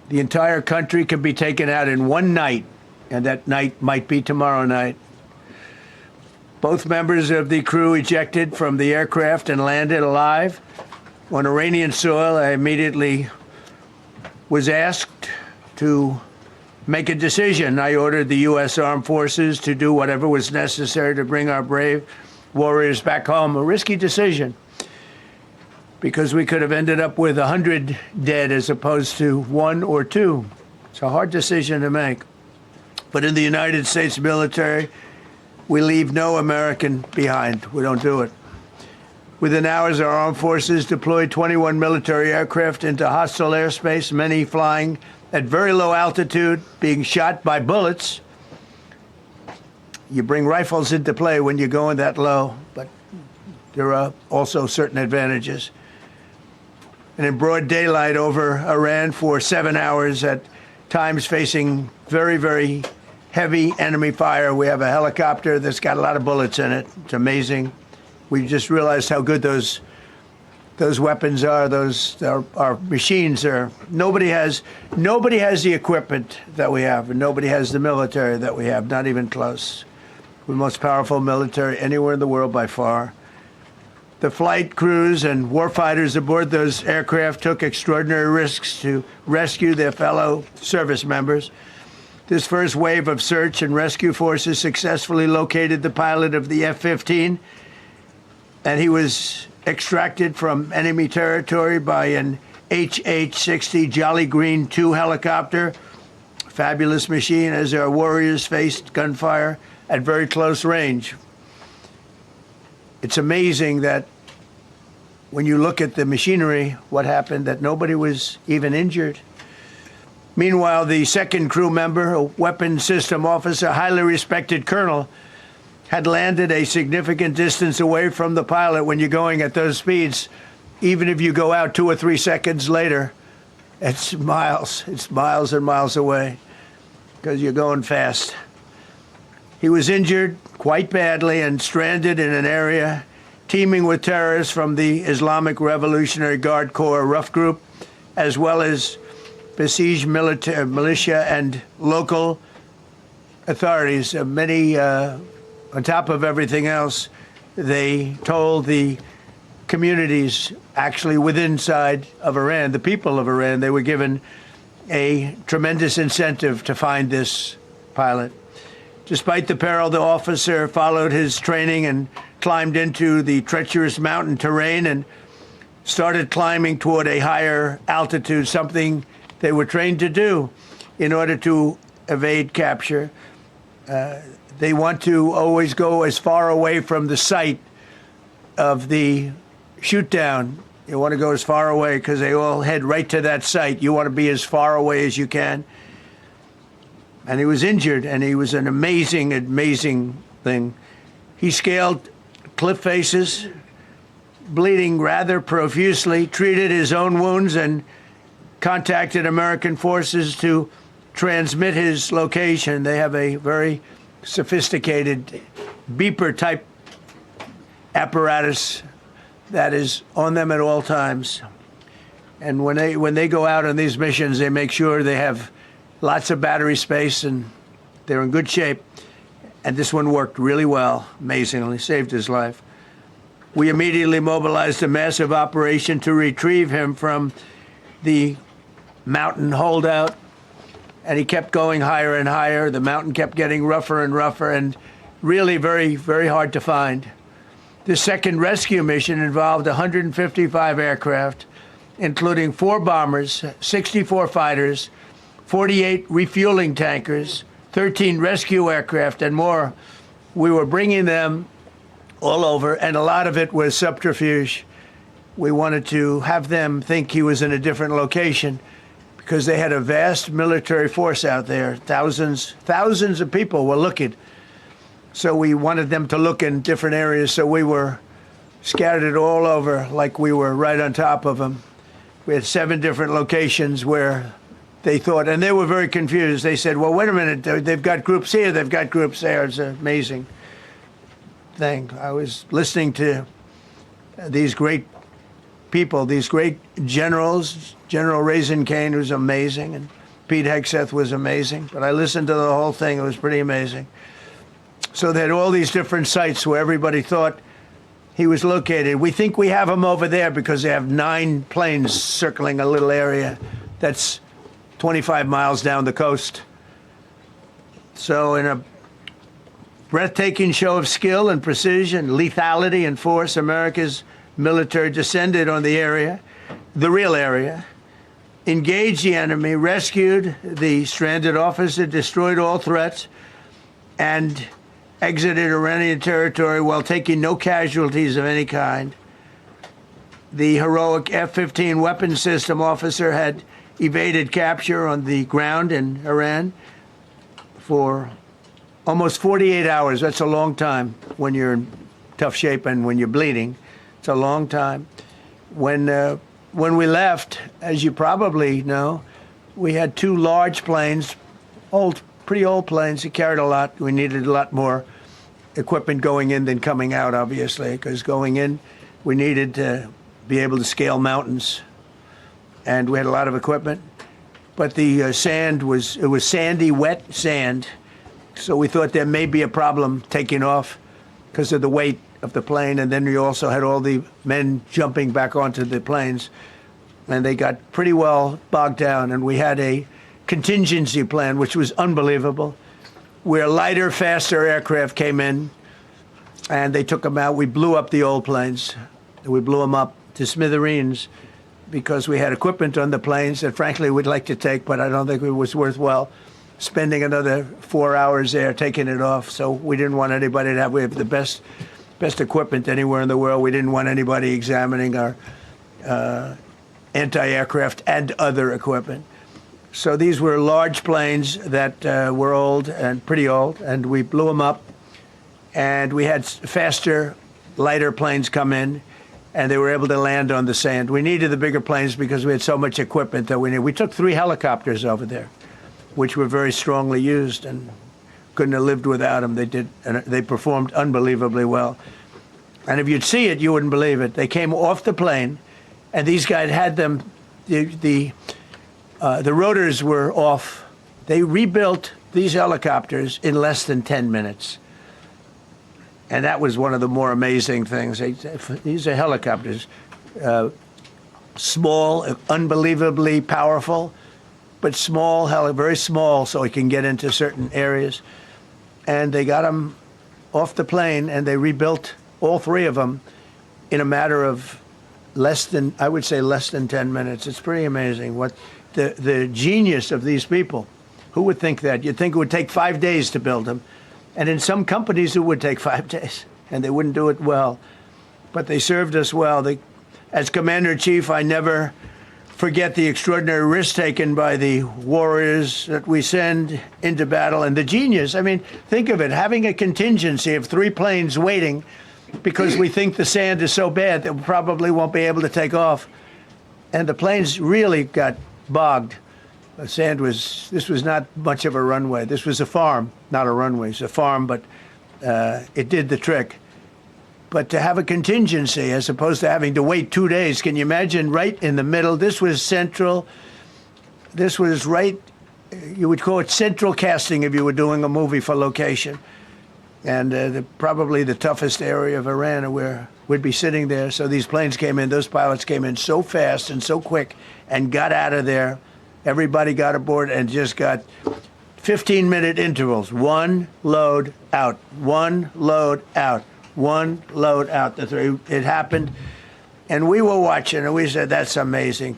The entire country can be taken out in one night, and that night might be tomorrow night. Both members of the crew ejected from the aircraft and landed alive. On Iranian soil, I immediately was asked to make a decision. I ordered the U.S. Armed Forces to do whatever was necessary to bring our brave warriors back home. A risky decision, because we could have ended up with 100 dead as opposed to 1 or 2. It's a hard decision to make. But in the United States military, we leave no American behind. We don't do it. Within hours, our armed forces deployed 21 military aircraft into hostile airspace, many flying at very low altitude, being shot by bullets. You bring rifles into play when you're going that low, but there are also certain advantages. And in broad daylight over Iran for 7 hours, at times facing very, very heavy enemy fire. We have a helicopter that's got a lot of bullets in it. It's amazing. We just realized how good those weapons are. Our machines are. Nobody has the equipment that we have, and nobody has the military that we have. Not even close. We're the most powerful military anywhere in the world by far. The flight crews and warfighters aboard those aircraft took extraordinary risks to rescue their fellow service members. This first wave of search and rescue forces successfully located the pilot of the F-15, and he was extracted from enemy territory by an HH-60 Jolly Green II helicopter. Fabulous machine as our warriors faced gunfire at very close range. It's amazing that when you look at the machinery, what happened, that nobody was even injured. Meanwhile, the second crew member, a weapons system officer, highly respected colonel, had landed a significant distance away from the pilot. When you're going at those speeds, even if you go out 2 or 3 seconds later, it's miles and miles away because you're going fast. He was injured quite badly and stranded in an area teeming with terrorists from the Islamic Revolutionary Guard Corps rough group, as well as besieged militia and local authorities. Many, on top of everything else, they told the communities actually within side of Iran, the people of Iran, they were given a tremendous incentive to find this pilot. Despite the peril, the officer followed his training and climbed into the treacherous mountain terrain and started climbing toward a higher altitude, something they were trained to do in order to evade capture. They want to always go as far away from the site of the shoot down. You want to go as far away because they all head right to that site. You want to be as far away as you can. And he was injured, and he was an amazing, amazing thing. He scaled cliff faces, bleeding rather profusely, treated his own wounds, and contacted American forces to transmit his location. They have a very sophisticated beeper-type apparatus that is on them at all times. And when they go out on these missions, they make sure they have lots of battery space, and they're in good shape. And this one worked really well, amazingly, saved his life. We immediately mobilized a massive operation to retrieve him from the mountain holdout, and he kept going higher and higher. The mountain kept getting rougher and rougher, and really very, very hard to find. The second rescue mission involved 155 aircraft, including 4 bombers, 64 fighters, 48 refueling tankers, 13 rescue aircraft, and more. We were bringing them all over, and a lot of it was subterfuge. We wanted to have them think he was in a different location because they had a vast military force out there. Thousands of people were looking. So we wanted them to look in different areas, so we were scattered all over like we were right on top of them. We had 7 different locations where they thought, and they were very confused. They said, well, wait a minute, they've got groups here, they've got groups there. It's an amazing thing. I was listening to these great people, these great generals. General Raisin Cain was amazing, and Pete Hegseth was amazing. But I listened to the whole thing. It was pretty amazing. So they had all these different sites where everybody thought he was located. We think we have him over there because they have 9 planes circling a little area that's 25 miles down the coast. So in a breathtaking show of skill and precision, lethality and force, America's military descended on the area, the real area, engaged the enemy, rescued the stranded officer, destroyed all threats, and exited Iranian territory while taking no casualties of any kind. The heroic F-15 weapon system officer had evaded capture on the ground in Iran for almost 48 hours. That's a long time when you're in tough shape and when you're bleeding. It's a long time. When we left, as you probably know, we had 2 large planes, pretty old planes that carried a lot. We needed a lot more equipment going in than coming out, obviously, because going in, we needed to be able to scale mountains, and we had a lot of equipment. But the sand was sandy, wet sand, so we thought there may be a problem taking off because of the weight of the plane, and then we also had all the men jumping back onto the planes, and they got pretty well bogged down, and we had a contingency plan, which was unbelievable, where lighter, faster aircraft came in, and they took them out. We blew up the old planes. We blew them up to smithereens because we had equipment on the planes that, frankly, we'd like to take, but I don't think it was worthwhile spending another 4 hours there taking it off. So we didn't want anybody to have. We have the best equipment anywhere in the world. We didn't want anybody examining our anti-aircraft and other equipment. So these were large planes that were old and pretty old, and we blew them up. And we had faster, lighter planes come in, and they were able to land on the sand. We needed the bigger planes because we had so much equipment that we needed. We took 3 helicopters over there, which were very strongly used and couldn't have lived without them. They performed unbelievably well. And if you'd see it, you wouldn't believe it. They came off the plane, and these guys had them. The rotors were off. They rebuilt these helicopters in less than 10 minutes. And that was one of the more amazing things. These are helicopters, small, unbelievably powerful, but small, very small, so it can get into certain areas. And they got them off the plane, and they rebuilt all 3 of them in a matter of less than 10 minutes. It's pretty amazing what the genius of these people. Who would think that? You'd think it would take 5 days to build them. And in some companies, it would take 5 days, and they wouldn't do it well. But they served us well. As Commander-in-Chief, I never forget the extraordinary risk taken by the warriors that we send into battle, and the genius. I mean, think of it, having a contingency of 3 planes waiting because we think the sand is so bad that we probably won't be able to take off. And the planes really got bogged. This was not much of a runway. This was a farm, not a runway. It's a farm, but it did the trick. But to have a contingency as opposed to having to wait 2 days, can you imagine, right in the middle? This was central. This was right, you would call it central casting if you were doing a movie for location. And probably the toughest area of Iran where we'd be sitting there. So these planes came in, those pilots came in so fast and so quick and got out of there. Everybody got aboard and just got 15-minute intervals. 1 load out, 1 load out, 1 load out. It happened. And we were watching, and we said, that's amazing.